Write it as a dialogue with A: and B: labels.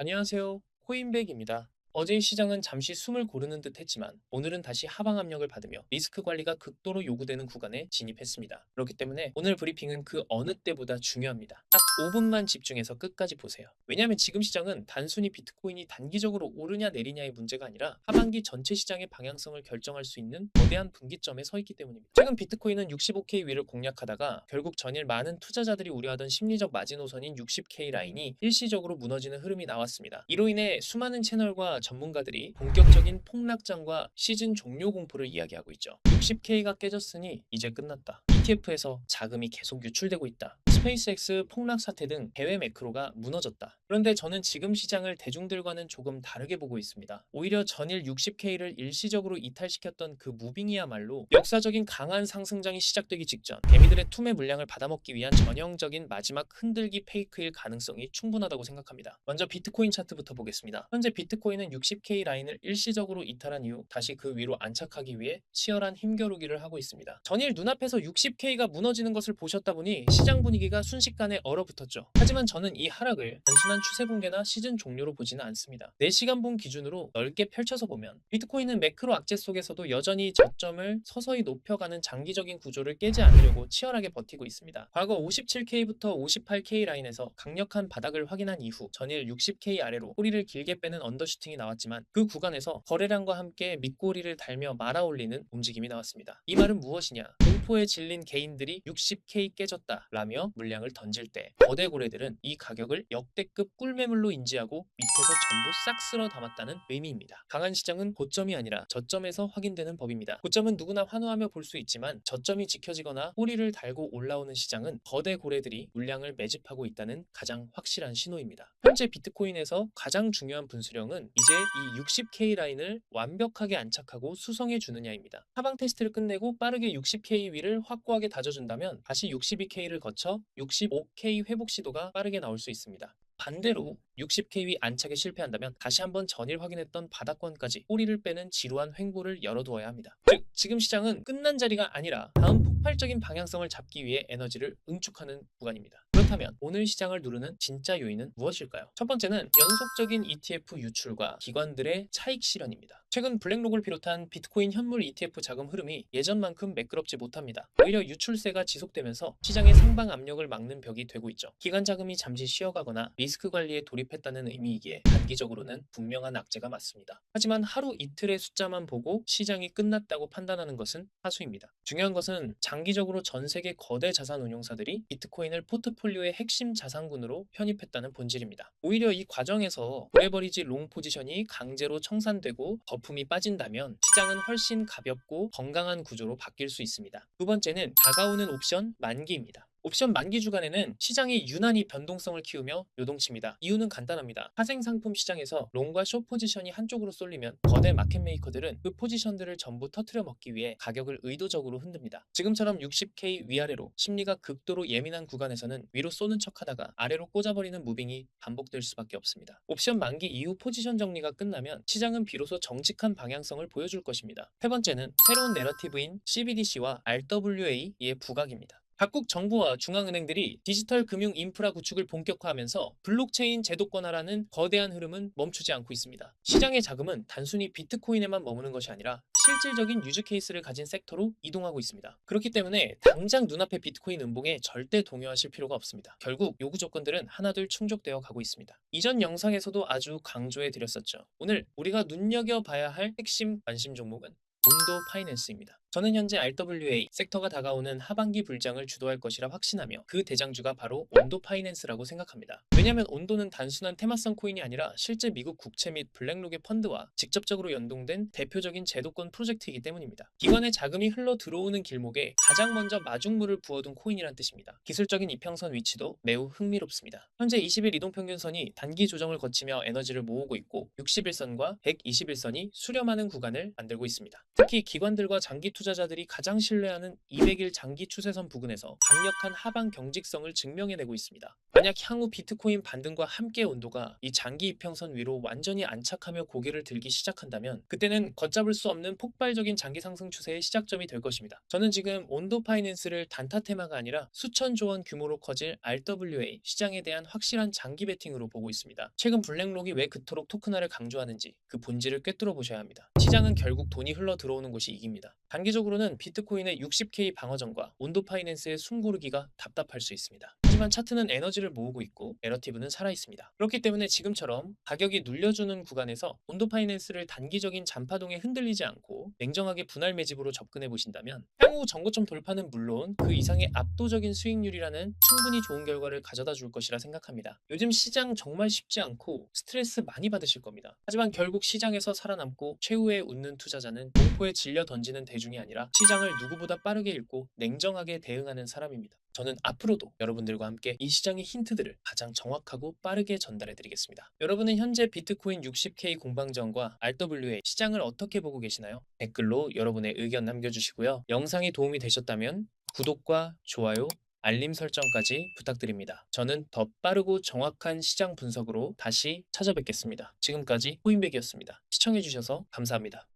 A: 안녕하세요. 코인백입니다. 어제의 시장은 잠시 숨을 고르는 듯 했지만 오늘은 다시 하방 압력을 받으며 리스크 관리가 극도로 요구되는 구간에 진입했습니다. 그렇기 때문에 오늘 브리핑은 그 어느 때보다 중요합니다. 딱 5분만 집중해서 끝까지 보세요. 왜냐하면 지금 시장은 단순히 비트코인이 단기적으로 오르냐 내리냐의 문제가 아니라 하반기 전체 시장의 방향성을 결정할 수 있는 거대한 분기점에 서 있기 때문입니다. 최근 비트코인은 65K 위를 공략하다가 결국 전일 많은 투자자들이 우려하던 심리적 마지노선인 60K 라인이 일시적으로 무너지는 흐름이 나왔습니다. 이로 인해 수많은 채널과 전문가들이 본격적인 폭락장과 시즌 종료 공포를 이야기하고 있죠. 60K가 깨졌으니 이제 끝났다. ETF에서 자금이 계속 유출되고 있다. 스페이스X 폭락 사태 등 해외 매크로가 무너졌다. 그런데 저는 지금 시장을 대중들과는 조금 다르게 보고 있습니다. 오히려 전일 60K를 일시적으로 이탈시켰던 그 무빙이야말로 역사적인 강한 상승장이 시작되기 직전 개미들의 투매 물량을 받아먹기 위한 전형적인 마지막 흔들기 페이크일 가능성이 충분하다고 생각합니다. 먼저 비트코인 차트부터 보겠습니다. 현재 비트코인은 60K 라인을 일시적으로 이탈한 이후 다시 그 위로 안착하기 위해 치열한 힘겨루기를 하고 있습니다. 전일 눈앞에서 60K가 무너지는 것을 보셨다 보니 시장 분위기가 순식간에 얼어붙었죠. 하지만 저는 이 하락을 단순한 추세 붕괴나 시즌 종료로 보지는 않습니다. 4시간 분 기준으로 넓게 펼쳐서 보면 비트코인은 매크로 악재 속에서도 여전히 저점을 서서히 높여가는 장기적인 구조를 깨지 않으려고 치열하게 버티고 있습니다. 과거 57K부터 58K 라인에서 강력한 바닥을 확인한 이후 전일 60K 아래로 꼬리를 길게 빼는 언더슈팅이 나왔지만 그 구간에서 거래량과 함께 밑꼬리를 달며 말아올리는 움직임이 나왔습니다. 이 말은 무엇이냐? 공포에 질린 개인들이 60K 깨졌다 라며 물량을 던질 때 거대 고래들은 이 가격을 역대급 꿀매물로 인지하고 밑에서 전부 싹 쓸어 담았다는 의미입니다. 강한 시장은 고점이 아니라 저점에서 확인되는 법입니다. 고점은 누구나 환호하며 볼 수 있지만 저점이 지켜지거나 꼬리를 달고 올라오는 시장은 거대 고래들이 물량을 매집하고 있다는 가장 확실한 신호입니다. 현재 비트코인에서 가장 중요한 분수령은 이제 이 60K 라인을 완벽하게 안착하고 수성해 주느냐입니다. 하방 테스트를 끝내고 빠르게 60K 위를 확고하게 다져준다면 다시 62K를 거쳐 65K 회복 시도가 빠르게 나올 수 있습니다. 반대로 60K 위 안착에 실패한다면 다시 한번 전일 확인했던 바닥권까지 꼬리를 빼는 지루한 횡보를 열어두어야 합니다. 즉 지금 시장은 끝난 자리가 아니라 다음 폭발적인 방향성을 잡기 위해 에너지를 응축하는 구간입니다. 그렇다면 오늘 시장을 누르는 진짜 요인은 무엇일까요? 첫 번째는 연속적인 ETF 유출과 기관들의 차익 실현입니다. 최근 블랙록을 비롯한 비트코인 현물 ETF 자금 흐름이 예전만큼 매끄럽지 못합니다. 오히려 유출세가 지속되면서 시장의 상방 압력을 막는 벽이 되고 있죠. 기관 자금이 잠시 쉬어가거나 리스크 관리에 돌입했다는 의미이기에 단기적으로는 분명한 악재가 맞습니다. 하지만 하루 이틀의 숫자만 보고 시장이 끝났다고 판단하는 것은 하수입니다. 중요한 것은 장기적으로 전 세계 거대 자산 운용사들이 비트코인을 포트폴리오의 핵심 자산군으로 편입했다는 본질입니다. 오히려 이 과정에서 레버리지 롱 포지션이 강제로 청산되고 거품이 빠진다면 시장은 훨씬 가볍고 건강한 구조로 바뀔 수 있습니다. 두 번째는 다가오는 옵션 만기입니다. 옵션 만기 주간에는 시장이 유난히 변동성을 키우며 요동칩니다. 이유는 간단합니다. 파생상품 시장에서 롱과 숏 포지션이 한쪽으로 쏠리면 거대 마켓 메이커들은 그 포지션들을 전부 터트려 먹기 위해 가격을 의도적으로 흔듭니다. 지금처럼 60K 위아래로 심리가 극도로 예민한 구간에서는 위로 쏘는 척하다가 아래로 꽂아버리는 무빙이 반복될 수밖에 없습니다. 옵션 만기 이후 포지션 정리가 끝나면 시장은 비로소 정직한 방향성을 보여줄 것입니다. 세 번째는 새로운 내러티브인 CBDC와 RWA의 부각입니다. 각국 정부와 중앙은행들이 디지털 금융 인프라 구축을 본격화하면서 블록체인 제도권화라는 거대한 흐름은 멈추지 않고 있습니다. 시장의 자금은 단순히 비트코인에만 머무는 것이 아니라 실질적인 유즈 케이스를 가진 섹터로 이동하고 있습니다. 그렇기 때문에 당장 눈앞의 비트코인 음봉에 절대 동요하실 필요가 없습니다. 결국 요구 조건들은 하나둘 충족되어 가고 있습니다. 이전 영상에서도 아주 강조해 드렸었죠. 오늘 우리가 눈여겨봐야 할 핵심 관심 종목은 온도 파이낸스입니다. 저는 현재 RWA 섹터가 다가오는 하반기 불장을 주도할 것이라 확신하며 그 대장주가 바로 온도 파이낸스라고 생각합니다. 왜냐하면 온도는 단순한 테마성 코인이 아니라 실제 미국 국채 및 블랙록의 펀드와 직접적으로 연동된 대표적인 제도권 프로젝트이기 때문입니다. 기관의 자금이 흘러 들어오는 길목에 가장 먼저 마중물을 부어둔 코인이란 뜻입니다. 기술적인 이평선 위치도 매우 흥미롭습니다. 현재 20일 이동평균선이 단기 조정을 거치며 에너지를 모으고 있고 61선과 121선이 수렴하는 구간을 만들고 있습니다. 특히 기관들과 장기 투자자들이 가장 신뢰하는 200일 장기 추세선 부근에서 강력한 하방 경직성을 증명해내고 있습니다. 만약 향후 비트코인 반등과 함께 온도가 이 장기 이평선 위로 완전히 안착하며 고개를 들기 시작한다면 그때는 걷잡을 수 없는 폭발적인 장기 상승 추세의 시작점이 될 것입니다. 저는 지금 온도 파이낸스를 단타 테마가 아니라 수천조 원 규모로 커질 RWA 시장에 대한 확실한 장기 베팅으로 보고 있습니다. 최근 블랙록이 왜 그토록 토큰화를 강조하는지 그 본질을 꿰뚫어 보셔야 합니다. 시장은 결국 돈이 흘러 들어오는 곳이 이깁니다. 단기적으로는 비트코인의 60K 방어전과 온도 파이낸스의 숨고르기가 답답할 수 있습니다. 하지만 차트는 에너지를 모으고 있고 내러티브는 살아있습니다. 그렇기 때문에 지금처럼 가격이 눌려주는 구간에서 온도 파이낸스를 단기적인 잔파동에 흔들리지 않고 냉정하게 분할 매집으로 접근해 보신다면 향후 정고점 돌파는 물론 그 이상의 압도적인 수익률이라는 충분히 좋은 결과를 가져다 줄 것이라 생각합니다. 요즘 시장 정말 쉽지 않고 스트레스 많이 받으실 겁니다. 하지만 결국 시장에서 살아남고 최후에 웃는 투자자는 공포에 질려 던지는 대중이 아니라 시장을 누구보다 빠르게 읽고 냉정하게 대응하는 사람입니다. 저는 앞으로도 여러분들과 함께 이 시장의 힌트들을 가장 정확하고 빠르게 전달해 드리겠습니다. 여러분은 현재 비트코인 60K 공방전과 RWA 시장을 어떻게 보고 계시나요? 댓글로 여러분의 의견 남겨주시고요. 영상이 도움이 되셨다면 구독과 좋아요, 알림 설정까지 부탁드립니다. 저는 더 빠르고 정확한 시장 분석으로 다시 찾아뵙겠습니다. 지금까지 코인백이었습니다. 시청해주셔서 감사합니다.